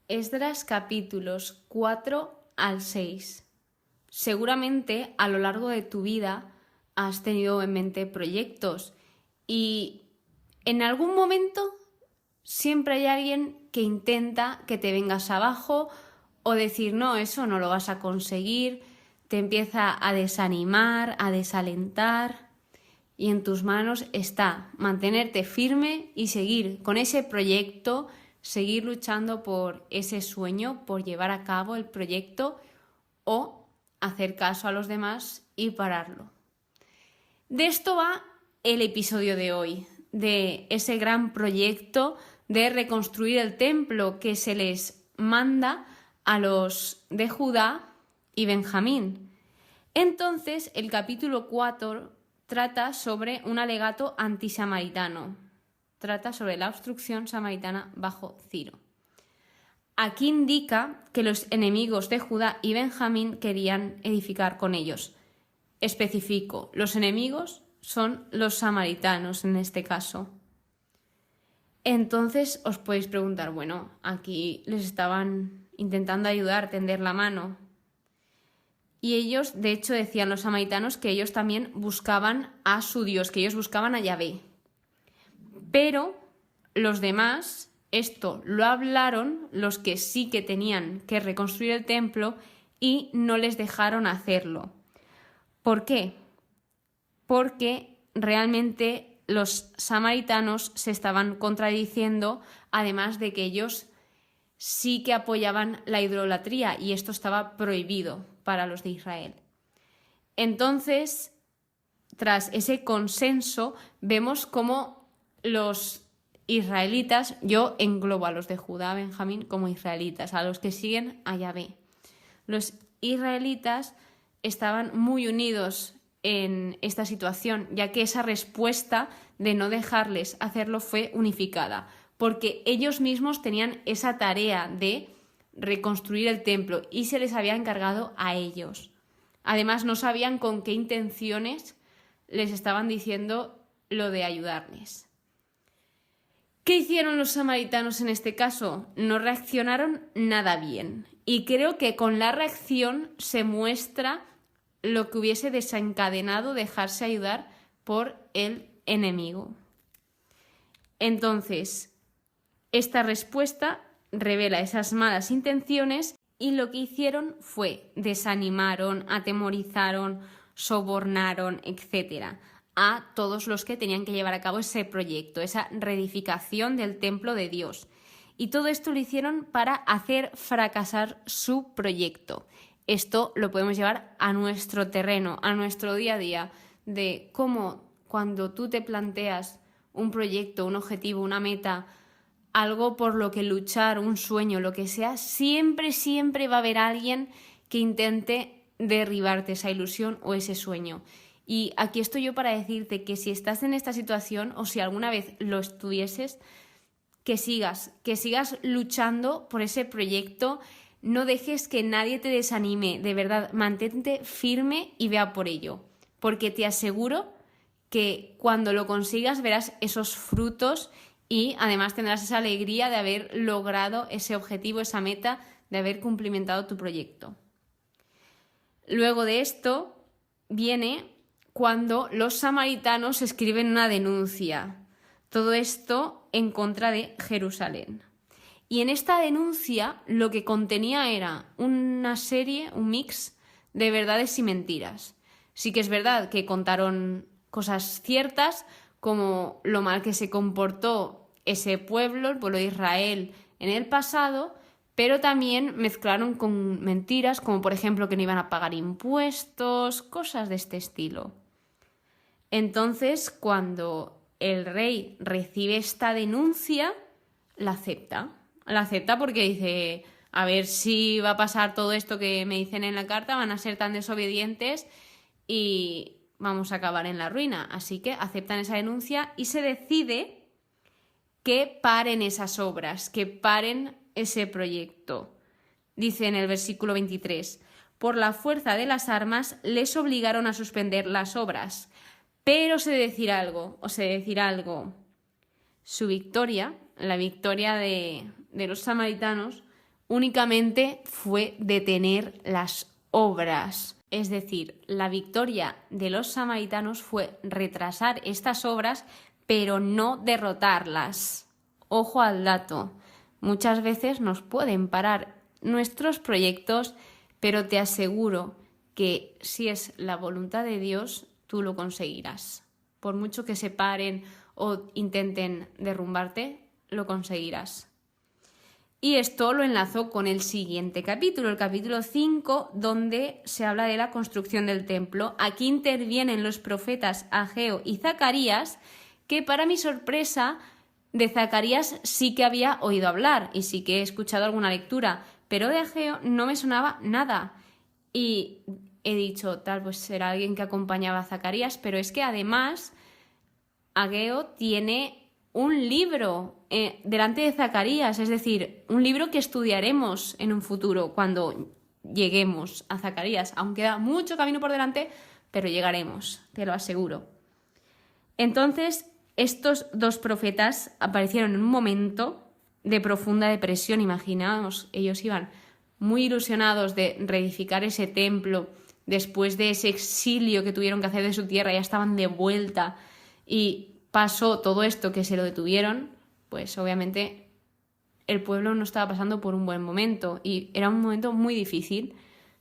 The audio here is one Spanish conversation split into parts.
Esdras capítulos 4 al 6. Seguramente a lo largo de tu vida has tenido en mente proyectos y en algún momento siempre hay alguien que intenta que te vengas abajo o decir no, eso no lo vas a conseguir, te empieza a desanimar, a desalentar y en tus manos está mantenerte firme y seguir con ese proyecto, seguir luchando por ese sueño, por llevar a cabo el proyecto o hacer caso a los demás y pararlo. De esto va el episodio de hoy, de ese gran proyecto de reconstruir el templo que se les manda a los de Judá y Benjamín. Entonces, el capítulo 4 trata sobre un alegato antisamaritano. Trata sobre la obstrucción samaritana bajo Ciro. Aquí indica que los enemigos de Judá y Benjamín querían edificar con ellos. Especifico, los enemigos son los samaritanos en este caso. Entonces os podéis preguntar, bueno, aquí les estaban intentando ayudar, tender la mano. Y ellos, de hecho, decían los samaritanos que ellos también buscaban a su Dios, que ellos buscaban a Yahvé. Pero los demás, esto lo hablaron los que sí que tenían que reconstruir el templo y no les dejaron hacerlo. ¿Por qué? Porque realmente los samaritanos se estaban contradiciendo, además de que ellos sí que apoyaban la idolatría y esto estaba prohibido para los de Israel. Entonces, tras ese consenso, vemos cómo los israelitas, yo englobo a los de Judá, Benjamín, como israelitas, a los que siguen a Yahvé. Los israelitas estaban muy unidos en esta situación, ya que esa respuesta de no dejarles hacerlo fue unificada, porque ellos mismos tenían esa tarea de reconstruir el templo y se les había encargado a ellos. Además, no sabían con qué intenciones les estaban diciendo lo de ayudarles. ¿Qué hicieron los samaritanos en este caso? No reaccionaron nada bien. Y creo que con la reacción se muestra lo que hubiese desencadenado dejarse ayudar por el enemigo. Entonces, esta respuesta revela esas malas intenciones y lo que hicieron fue desanimaron, atemorizaron, sobornaron, etc. a todos los que tenían que llevar a cabo ese proyecto, esa reedificación del templo de Dios. Y todo esto lo hicieron para hacer fracasar su proyecto. Esto lo podemos llevar a nuestro terreno, a nuestro día a día, de cómo cuando tú te planteas un proyecto, un objetivo, una meta, algo por lo que luchar, un sueño, lo que sea, siempre va a haber alguien que intente derribarte esa ilusión o ese sueño. Y aquí estoy yo para decirte que si estás en esta situación o si alguna vez lo estuvieses, que sigas luchando por ese proyecto, no dejes que nadie te desanime, de verdad, mantente firme y vea por ello, porque te aseguro que cuando lo consigas verás esos frutos y además tendrás esa alegría de haber logrado ese objetivo, esa meta, de haber cumplimentado tu proyecto. Luego de esto viene cuando los samaritanos escriben una denuncia. Todo esto en contra de Jerusalén. Y en esta denuncia lo que contenía era una serie, un mix de verdades y mentiras. Sí que es verdad que contaron cosas ciertas, como lo mal que se comportó ese pueblo, el pueblo de Israel, en el pasado, pero también mezclaron con mentiras, como por ejemplo que no iban a pagar impuestos, cosas de este estilo. Entonces, cuando el rey recibe esta denuncia, la acepta. La acepta porque dice, a ver si va a pasar todo esto que me dicen en la carta, van a ser tan desobedientes y vamos a acabar en la ruina. Así que aceptan esa denuncia y se decide que paren esas obras, que paren ese proyecto. Dice en el versículo 23, por la fuerza de las armas les obligaron a suspender las obras. Pero os he de decir algo. Su victoria, la victoria de los samaritanos, únicamente fue detener las obras. Es decir, la victoria de los samaritanos fue retrasar estas obras, pero no derrotarlas. Ojo al dato. Muchas veces nos pueden parar nuestros proyectos, pero te aseguro que si es la voluntad de Dios, tú lo conseguirás. Por mucho que se paren o intenten derrumbarte, lo conseguirás. Y esto lo enlazo con el siguiente capítulo, el capítulo 5, donde se habla de la construcción del templo. Aquí intervienen los profetas Ageo y Zacarías, que para mi sorpresa, de Zacarías sí que había oído hablar y sí que he escuchado alguna lectura, pero de Ageo no me sonaba nada. Y he dicho, tal, pues será alguien que acompañaba a Zacarías, pero es que además Ageo tiene un libro delante de Zacarías, es decir, un libro que estudiaremos en un futuro cuando lleguemos a Zacarías. Aún queda mucho camino por delante, pero llegaremos, te lo aseguro. Entonces, estos dos profetas aparecieron en un momento de profunda depresión. Imaginaos, ellos iban muy ilusionados de reedificar ese templo después de ese exilio que tuvieron que hacer de su tierra, ya estaban de vuelta y pasó todo esto que se lo detuvieron, pues obviamente el pueblo no estaba pasando por un buen momento y era un momento muy difícil.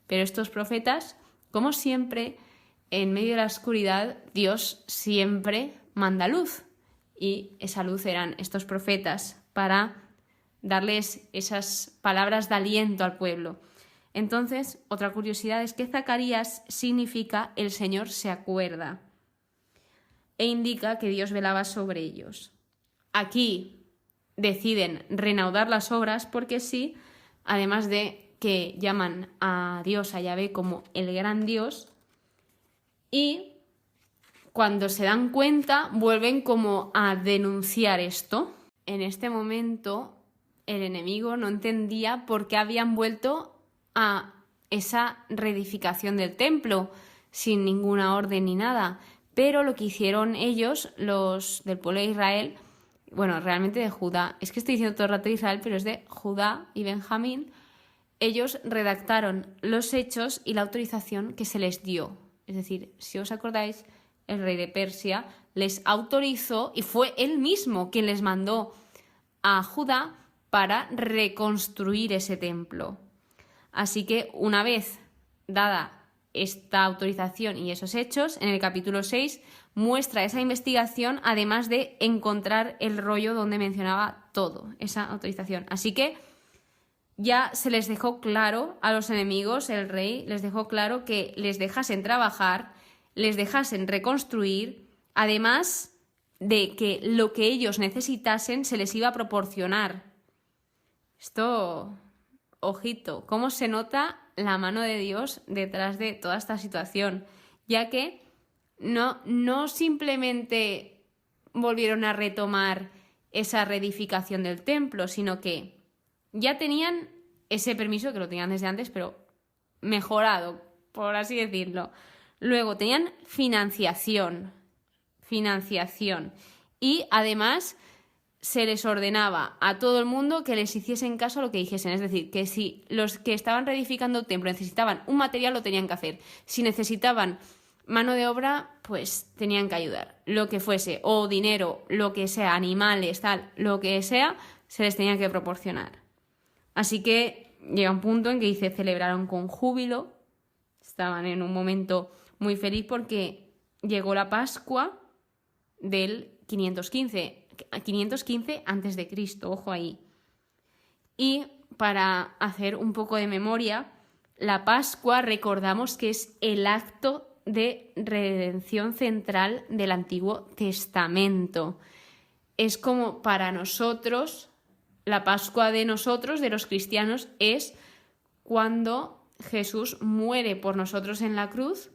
Pero estos profetas, como siempre, en medio de la oscuridad, Dios siempre manda luz. Y esa luz eran estos profetas para darles esas palabras de aliento al pueblo. Entonces, otra curiosidad es que Zacarías significa el Señor se acuerda e indica que Dios velaba sobre ellos. Aquí deciden reanudar las obras porque sí, además de que llaman a Dios, a Yahvé, como el gran Dios, y cuando se dan cuenta vuelven como a denunciar esto. En este momento el enemigo no entendía por qué habían vuelto a esa reedificación del templo sin ninguna orden ni nada. Pero lo que hicieron ellos, los del pueblo de Israel, bueno, realmente de Judá, es que estoy diciendo todo el rato de Israel, pero es de Judá y Benjamín, ellos redactaron los hechos y la autorización que se les dio. Es decir, si os acordáis, el rey de Persia les autorizó y fue él mismo quien les mandó a Judá para reconstruir ese templo. Así que una vez dada esta autorización y esos hechos, en el capítulo 6 muestra esa investigación, además de encontrar el rollo donde mencionaba todo, esa autorización. Así que ya se les dejó claro a los enemigos, el rey les dejó claro que les dejasen trabajar, les dejasen reconstruir, además de que lo que ellos necesitasen se les iba a proporcionar. Esto, ojito, cómo se nota la mano de Dios detrás de toda esta situación, ya que no simplemente volvieron a retomar esa reedificación del templo, sino que ya tenían ese permiso, que lo tenían desde antes, pero mejorado, por así decirlo. Luego tenían financiación. Y además se les ordenaba a todo el mundo que les hiciesen caso a lo que dijesen. Es decir, que si los que estaban reedificando el templo necesitaban un material, lo tenían que hacer. Si necesitaban mano de obra, pues tenían que ayudar. Lo que fuese, o dinero, lo que sea, animales, tal, lo que sea, se les tenía que proporcionar. Así que llega un punto en que dice, celebraron con júbilo. Estaban en un momento muy feliz porque llegó la Pascua del 515 antes de Cristo, ojo ahí. Y para hacer un poco de memoria, la Pascua recordamos que es el acto de redención central del Antiguo Testamento. Es como para nosotros, la Pascua de nosotros, de los cristianos, es cuando Jesús muere por nosotros en la cruz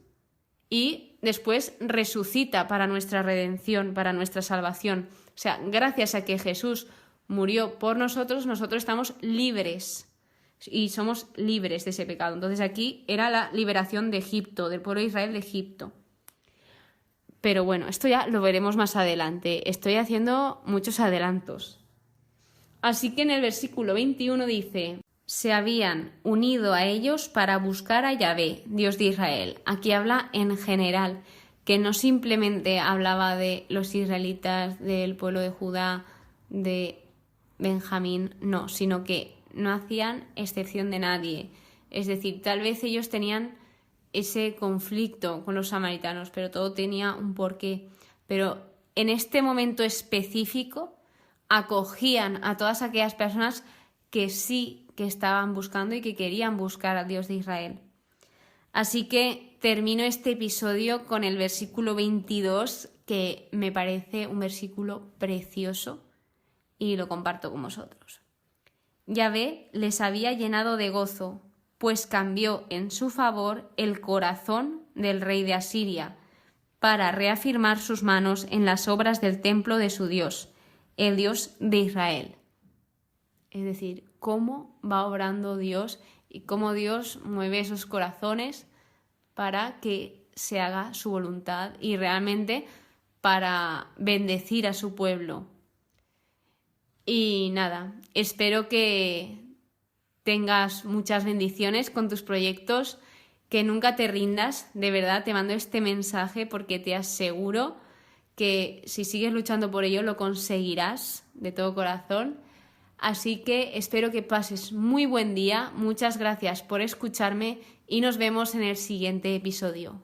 y después resucita para nuestra redención, para nuestra salvación. O sea, gracias a que Jesús murió por nosotros, nosotros estamos libres y somos libres de ese pecado. Entonces aquí era la liberación de Egipto, del pueblo de Israel de Egipto. Pero bueno, esto ya lo veremos más adelante. Estoy haciendo muchos adelantos. Así que en el versículo 21 dice: se habían unido a ellos para buscar a Yahvé, Dios de Israel. Aquí habla en general, que no simplemente hablaba de los israelitas, del pueblo de Judá, de Benjamín, no, sino que no hacían excepción de nadie. Es decir, tal vez ellos tenían ese conflicto con los samaritanos, pero todo tenía un porqué. Pero en este momento específico acogían a todas aquellas personas que sí que estaban buscando y que querían buscar al Dios de Israel. Así que termino este episodio con el versículo 22, que me parece un versículo precioso y lo comparto con vosotros. Yahvé les había llenado de gozo, pues cambió en su favor el corazón del rey de Asiria, para reafirmar sus manos en las obras del templo de su Dios, el Dios de Israel. Es decir, cómo va obrando Dios y cómo Dios mueve esos corazones para que se haga su voluntad y realmente para bendecir a su pueblo. Y nada, espero que tengas muchas bendiciones con tus proyectos, que nunca te rindas, de verdad te mando este mensaje porque te aseguro que si sigues luchando por ello lo conseguirás de todo corazón. Así que espero que pases muy buen día, muchas gracias por escucharme y nos vemos en el siguiente episodio.